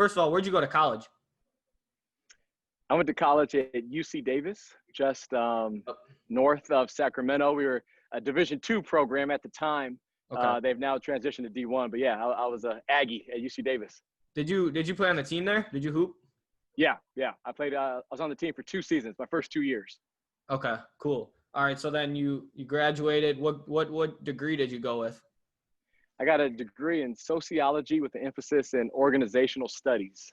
first of all, where'd you go to college? I went to college at UC Davis, just north of Sacramento. We were a Division II program at the time. Okay. They've now transitioned to D1. But yeah, I was a Aggie at UC Davis. Did you play on the team there? Did you hoop? Yeah. I played. I was on the team for 2 seasons, my first 2 years. Okay, cool. All right, so then you graduated. What degree did you go with? I got a degree in sociology with an emphasis in organizational studies.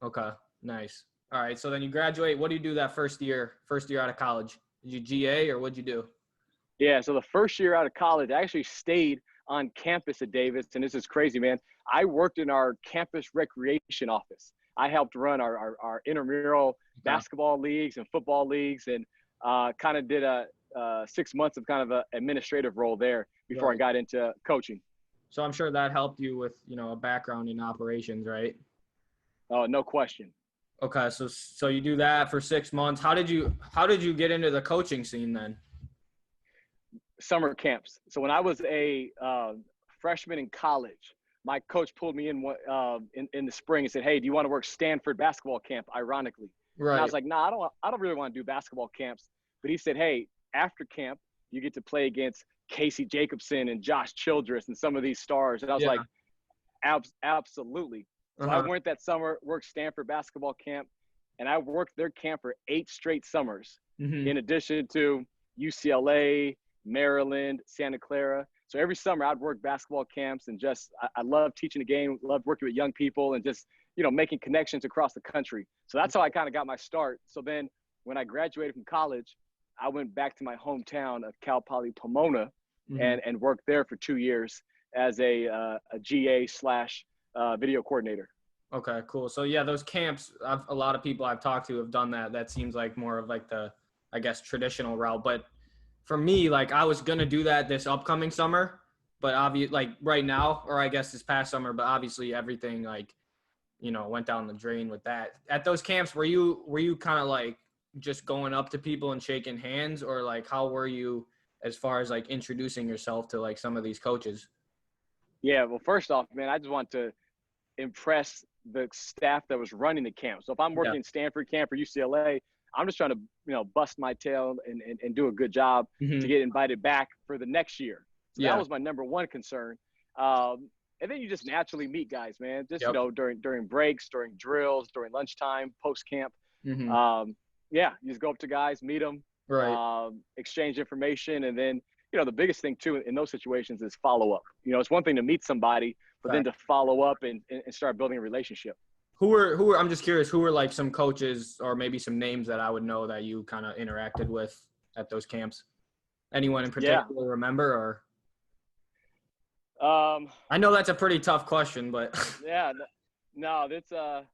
Okay, nice. All right, so then you graduate. What do you do that first year out of college? Did you GA or what'd you do? Yeah, so the first year out of college, I actually stayed on campus at Davis, and this is crazy, man. I worked in our campus recreation office. I helped run our intramural basketball leagues and football leagues, and kind of did a 6 months of kind of an administrative role there before I got into coaching. So I'm sure that helped you with, a background in operations, right? Oh, no question. Okay, so you do that for 6 months. How did you get into the coaching scene then? Summer camps. So when I was a freshman in college, my coach pulled me in the spring and said, "Hey, do you want to work Stanford basketball camp?" Ironically, right. And I was like, "Nah, I don't really want to do basketball camps." But he said, "Hey, after camp, you get to play against Casey Jacobson and Josh Childress and some of these stars." And I was like, "Absolutely." So I went that summer, worked Stanford basketball camp, and I worked their camp for 8 straight summers, in addition to UCLA, Maryland, Santa Clara. So every summer I'd work basketball camps, and just I love teaching the game, love working with young people, and just making connections across the country. So that's how I kind of got my start. So then when I graduated from college, I went back to my hometown of Cal Poly Pomona and worked there for 2 years as a GA / video coordinator. Okay, cool. So yeah, those camps, a lot of people I've talked to have done that. That seems like more of like the, I guess, traditional route. But for me, like I was going to do that this upcoming summer, but like right now, or I guess this past summer, but obviously everything like, went down the drain with that. At those camps, were you kind of like just going up to people and shaking hands, or like how were you as far as like introducing yourself to like some of these coaches? Yeah, well, first off, man, I just want to impress the staff that was running the camp. So if I'm working Stanford camp or UCLA, I'm just trying to, bust my tail and do a good job to get invited back for the next year. So that was my number one concern. And then you just naturally meet guys, man, just, during breaks, during drills, during lunchtime, post camp. You just go up to guys, meet them, exchange information. And then, the biggest thing too in those situations is follow up. It's one thing to meet somebody, but then to follow up and start building a relationship. Who were, I'm just curious, who were like some coaches or maybe some names that I would know that you kind of interacted with at those camps? Anyone in particular remember, or? I know that's a pretty tough question, but. No, that's, I'll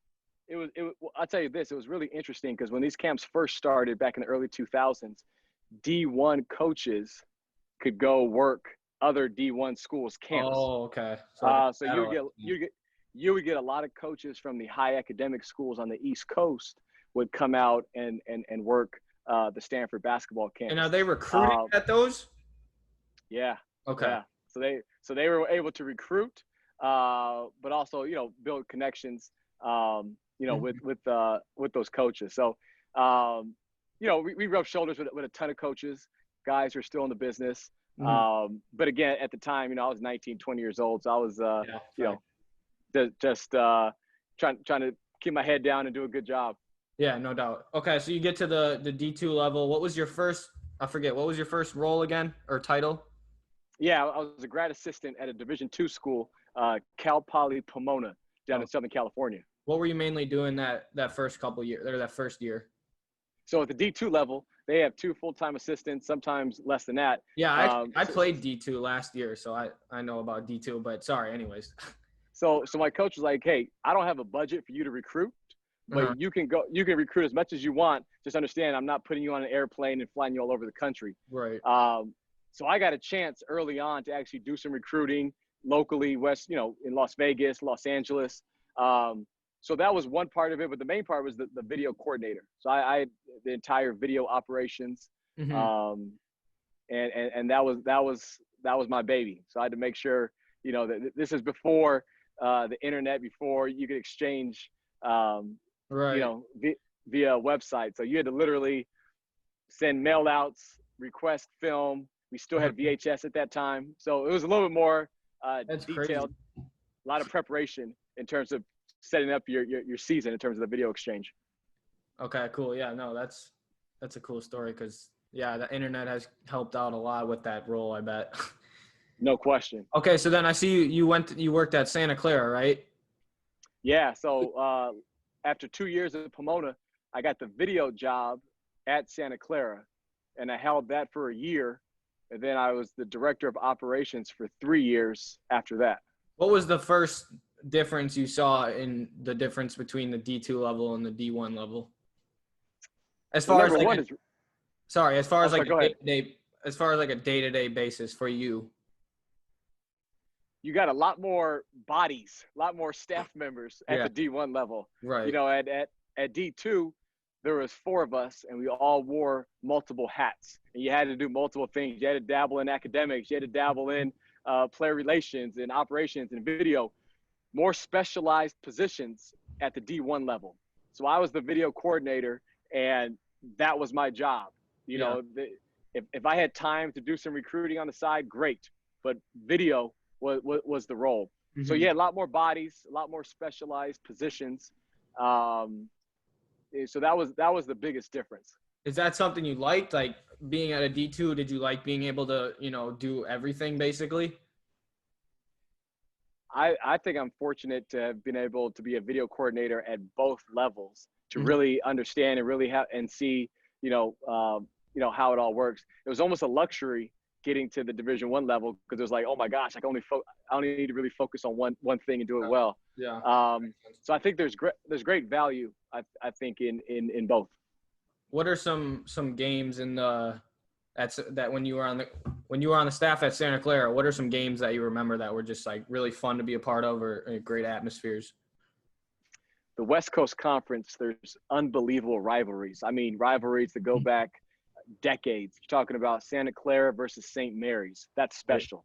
tell you this, it was really interesting because when these camps first started back in the early 2000s, D1 coaches could go work other D1 schools camps. Oh, okay. So you would get a lot of coaches from the high academic schools on the East Coast would come out and work the Stanford basketball camps. And are they recruiting at those? Yeah. Okay. Yeah. So they were able to recruit, but also build connections, with those coaches. So we rubbed shoulders with a ton of coaches, guys who are still in the business. But again, at the time, I was 19, 20 years old. So I was, just trying to keep my head down and do a good job. Yeah, no doubt. Okay. So you get to the D2 level. What was your first role again, or title? Yeah, I was a grad assistant at a Division II school, Cal Poly Pomona down in Southern California. What were you mainly doing that first couple years, or that first year? So at the D2 level, they have 2 full-time assistants, sometimes less than that. Yeah, I played D2 last year, so I know about D2, but sorry, anyways. So my coach was like, "Hey, I don't have a budget for you to recruit, but you can recruit as much as you want. Just understand, I'm not putting you on an airplane and flying you all over the country." Right. So I got a chance early on to actually do some recruiting locally, in Las Vegas, Los Angeles. So that was one part of it, but the main part was the video coordinator. So I had the entire video operations, and that was my baby. So I had to make sure, that this is before the internet, before you could exchange Right. you know, via website. So you had to literally send mail outs, request film. We still had VHS at that time. So it was a little bit more That's crazy. detailed, a lot of preparation in terms of setting up your season in terms of the video exchange. Okay, cool. Yeah, no, that's a cool story because yeah, the internet has helped out a lot with that role, I bet. No question. Okay, so then I see you worked at Santa Clara, right? Yeah. So after 2 years at Pomona, I got the video job at Santa Clara, and I held that for a year. And then I was the director of operations for 3 years after that. What was the first difference you saw in the difference between the D2 level and the D1 level? As Well, far as number like one is, as far as like go a ahead. day-to-day, as far as like a day-to-day basis for you. You got a lot more bodies, a lot more staff members at Yeah. the D1 level. Right. You know, at D2, there was 4 of us, and we all wore multiple hats. And you had to do multiple things. You had to dabble in academics. You had to dabble in player relations and operations and video. More specialized positions at the D1 level. So I was the video coordinator, and that was my job. You know, if I had time to do some recruiting on the side, great. But video was the role. Mm-hmm. So yeah, a lot more bodies, a lot more specialized positions. So that was the biggest difference. Is that something you liked? Like being at a D2, did you like being able to, do everything basically? I think I'm fortunate to have been able to be a video coordinator at both levels to really understand and really have and see, how it all works. It was almost a luxury getting to the Division I level because it was like, oh my gosh, I only need to really focus on one thing and do it well. Yeah. So I think there's great value I think in both. What are some games in the that when you were on the staff at Santa Clara, what are some games that you remember that were just like really fun to be a part of or great atmospheres? The West Coast Conference, there's unbelievable rivalries. I mean, rivalries that go back decades. You're talking about Santa Clara versus St. Mary's. That's special.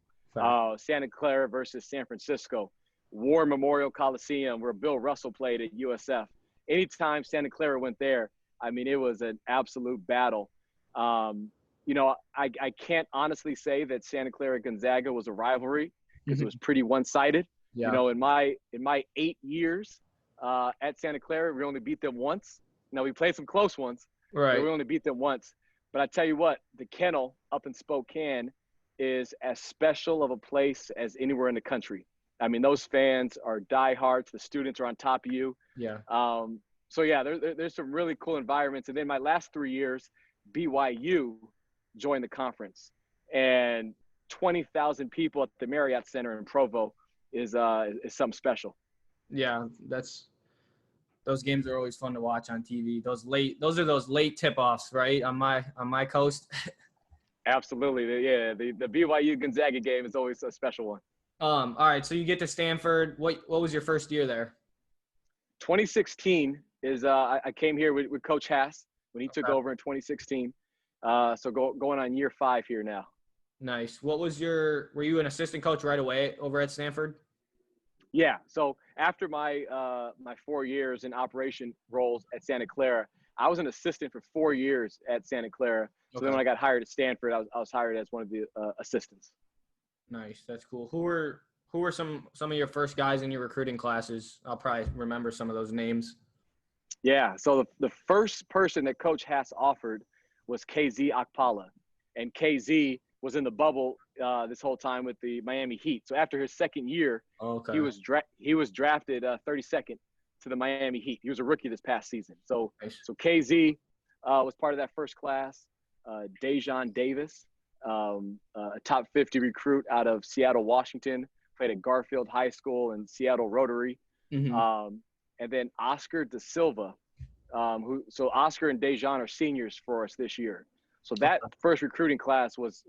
Santa Clara versus San Francisco. War Memorial Coliseum, where Bill Russell played at USF. Anytime Santa Clara went there, I mean, it was an absolute battle. I can't honestly say that Santa Clara Gonzaga was a rivalry because it was pretty one-sided. Yeah. In my 8 years at Santa Clara, we only beat them once. Now we played some close ones, right? But we only beat them once. But I tell you what, the Kennel up in Spokane is as special of a place as anywhere in the country. I mean, those fans are diehards. The students are on top of you. Yeah. So yeah, there's some really cool environments. And then my last 3 years, BYU joined the conference, and 20,000 people at the Marriott Center in Provo is something special. Yeah, those games are always fun to watch on TV. Those are those late tip-offs, right? On my coast. Absolutely. Yeah, the BYU Gonzaga game is always a special one. All right, so you get to Stanford. What was your first year there? 2016 is I came here with Coach Hass when he took over in 2016. So going on year 5 here now. Nice. Were you an assistant coach right away over at Stanford? Yeah. So after my 4 years in operation roles at Santa Clara, I was an assistant for 4 years at Santa Clara. So then when I got hired at Stanford, I was hired as one of the assistants. Nice. That's cool. Who were some of your first guys in your recruiting classes? I'll probably remember some of those names. Yeah. So the first person that Coach Hass offered was KZ Akpala, and KZ was in the bubble this whole time with the Miami Heat. So after his second year, he was drafted 32nd to the Miami Heat. He was a rookie this past season. So nice. So KZ was part of that first class. Dejon Davis, a top 50 recruit out of Seattle, Washington, played at Garfield High School and Seattle Rotary. And then Oscar Da Silva, so Oscar and Dejon are seniors for us this year. So that first recruiting class was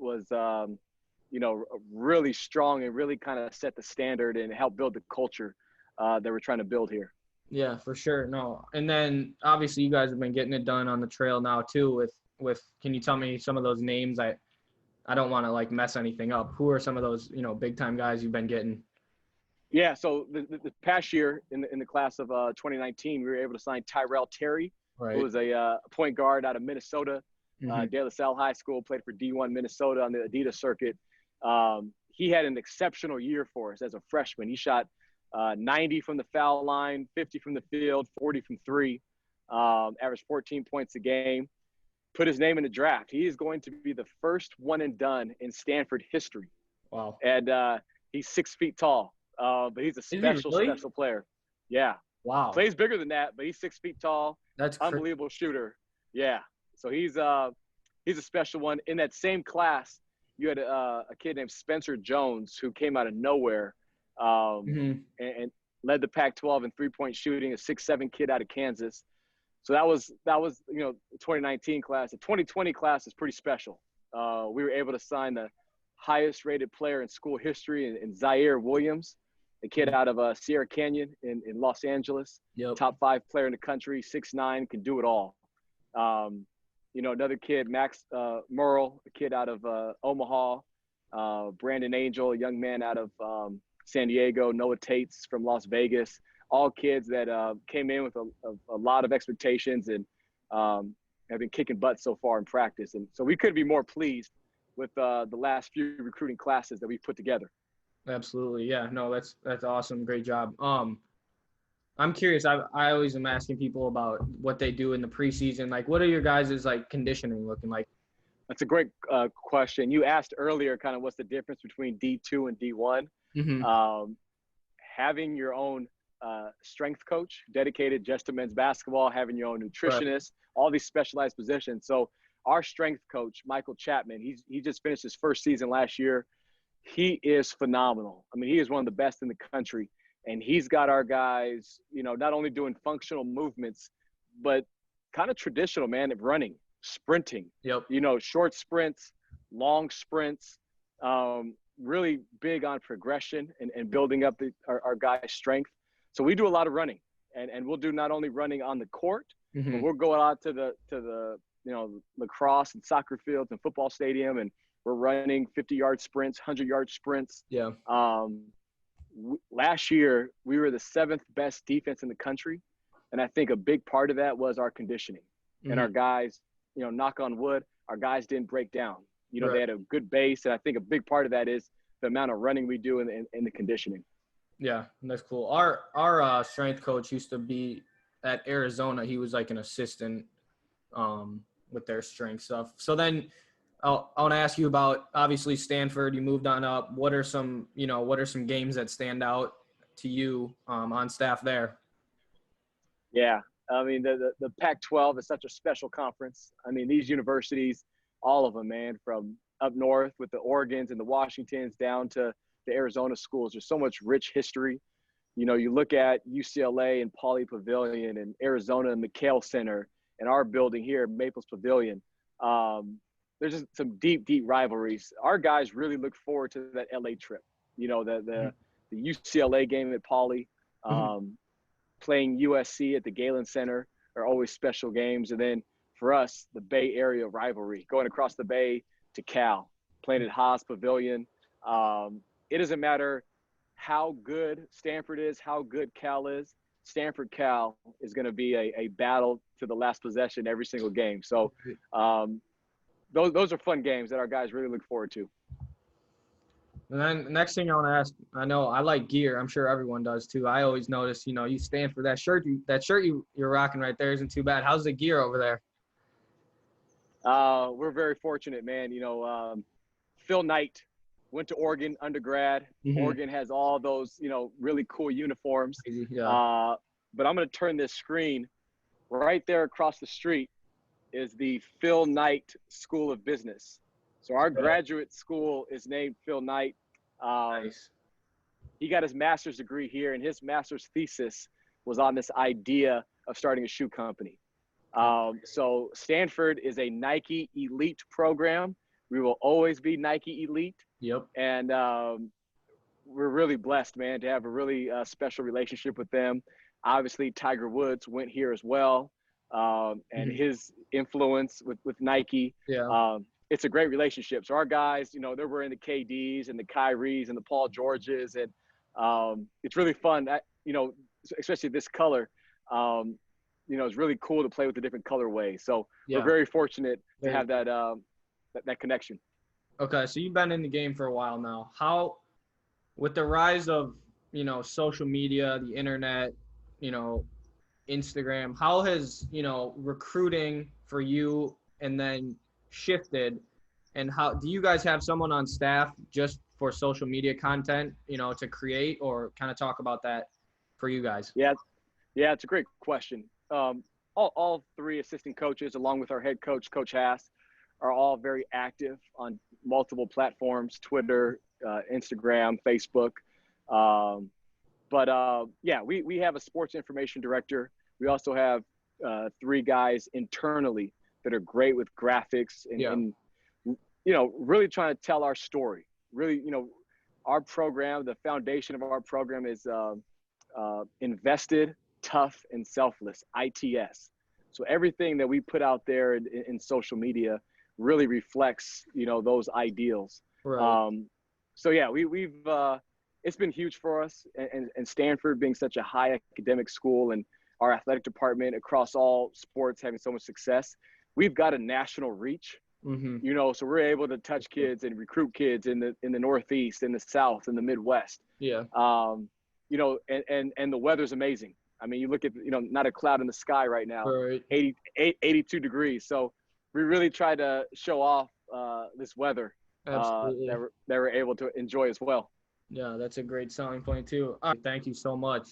really strong and really kind of set the standard and helped build the culture that we're trying to build here. Yeah, for sure. No, and then obviously you guys have been getting it done on the trail now too. With can you tell me some of those names? I don't want to like mess anything up. Who are some of those big time guys you've been getting? Yeah, so the past year in the class of 2019, we were able to sign Tyrell Terry, who Right. was a point guard out of Minnesota, Mm-hmm. De La Salle High School, played for D1 Minnesota on the Adidas circuit. He had an exceptional year for us as a freshman. He shot 90 from the foul line, 50 from the field, 40 from three, averaged 14 points a game. Put his name in the draft. He is going to be the first one and done in Stanford history. Wow. And he's 6 feet tall, but he's a Is he special, really? special player. Yeah. Wow. Plays bigger than that, but he's 6 feet tall. That's crazy. Unbelievable shooter. Yeah. So he's a special one. In that same class, you had a kid named Spencer Jones who came out of nowhere and led the Pac-12 in three-point shooting, a 6'7" kid out of Kansas. So that was the 2019 class. The 2020 class is pretty special. We were able to sign the highest rated player in school history in Zaire Williams, a kid out of Sierra Canyon in Los Angeles. Yep. Top 5 player in the country, 6'9", can do it all. Another kid, Max Murrell, a kid out of Omaha. Brandon Angel, a young man out of San Diego. Noah Tates from Las Vegas. All kids that came in with a lot of expectations and have been kicking butt so far in practice. And so we couldn't be more pleased with the last few recruiting classes that we've put together. Absolutely. Yeah, no, that's awesome. Great job. I'm curious. I always am asking people about what they do in the preseason. Like, what are your guys' like conditioning looking like? That's a great question. You asked earlier kind of what's the difference between D2 and D1. Mm-hmm. Having your own strength coach dedicated just to men's basketball, having your own nutritionist, all these specialized positions. So our strength coach, Michael Chapman, he just finished his first season last year. He is phenomenal. I mean, he is one of the best in the country. And he's got our guys, not only doing functional movements, but kind of traditional, man, of running, sprinting, Yep. Short sprints, long sprints, really big on progression and building up our guys' strength. So we do a lot of running, and we'll do not only running on the court, but we'll go out to the lacrosse and soccer fields and football stadium, and we're running 50-yard sprints, 100-yard sprints. Yeah. Last year, we were the 7th best defense in the country. And I think a big part of that was our conditioning. And our guys, knock on wood, our guys didn't break down. They had a good base. And I think a big part of that is the amount of running we do in the conditioning. Yeah, that's cool. Our strength coach used to be at Arizona. He was like an assistant with their strength stuff. So then I want to ask you about, obviously, Stanford. You moved on up. What are some games that stand out to you on staff there? Yeah, I mean, the Pac-12 is such a special conference. I mean, these universities, all of them, man, from up north with the Oregons and the Washingtons down to the Arizona schools. There's so much rich history. You look at UCLA and Pauley Pavilion and Arizona and McHale Center and our building here, Maples Pavilion. There's just some deep, deep rivalries. Our guys really look forward to that LA trip. The UCLA game at Pauley, playing USC at the Galen Center are always special games. And then for us, the Bay Area rivalry, going across the Bay to Cal, playing at Haas Pavilion. It doesn't matter how good Stanford is, how good Cal is. Stanford Cal is going to be a battle to the last possession every single game. So those are fun games that our guys really look forward to. And then next thing I want to ask, I know I like gear. I'm sure everyone does too. I always notice, you stand for that shirt. You're rocking right there isn't too bad. How's the gear over there? We're very fortunate, man. Phil Knight went to Oregon undergrad. Oregon has all those, really cool uniforms. Yeah. But I'm going to turn this screen. Right there across the street is the Phil Knight School of Business. So our graduate school is named Phil Knight. Nice. He got his master's degree here, and his master's thesis was on this idea of starting a shoe company. So Stanford is a Nike elite program. We will always be Nike elite. Yep. And we're really blessed, man, to have a really special relationship with them. Obviously, Tiger Woods went here as well, and his influence with Nike. Yeah. It's a great relationship. So our guys, they're wearing the KDs and the Kyries and the Paul Georges, and It's really fun. Especially this color. It's really cool to play with the different colorways. So we're Yeah. very fortunate to have that that connection. Okay, so you've been in the game for a while now. How, with the rise of, social media, the internet, you know, Instagram, how has, recruiting for you and then shifted, and how do you guys have someone on staff just for social media content, to create, or kind of talk about that for you guys? Yeah, yeah, it's a great question. All three assistant coaches, along with our head coach, Coach Hass, are all very active on multiple platforms: Twitter, Instagram, Facebook. Yeah, we have a sports information director. We also have three guys internally that are great with graphics Yeah. and really trying to tell our story. Really, our program, the foundation of our program is invested, tough, and selfless, ITS. So everything that we put out there in social media really reflects, those ideals. Right. So yeah, we've it's been huge for us, and Stanford being such a high academic school, and our athletic department across all sports having so much success, we've got a national reach. Mm-hmm. So we're able to touch kids and recruit kids in the Northeast, in the South, in the Midwest. Yeah. And the weather's amazing. I mean, you look at, not a cloud in the sky right now, Right. 82 degrees. So we really try to show off this weather Absolutely. that we're able to enjoy as well. Yeah, that's a great selling point too. All right, thank you so much.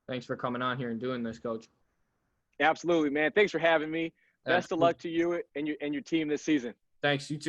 Thanks for coming on here and doing this, Coach. Absolutely, man. Thanks for having me. Best of Absolutely. luck to you and your team this season. Thanks. You too.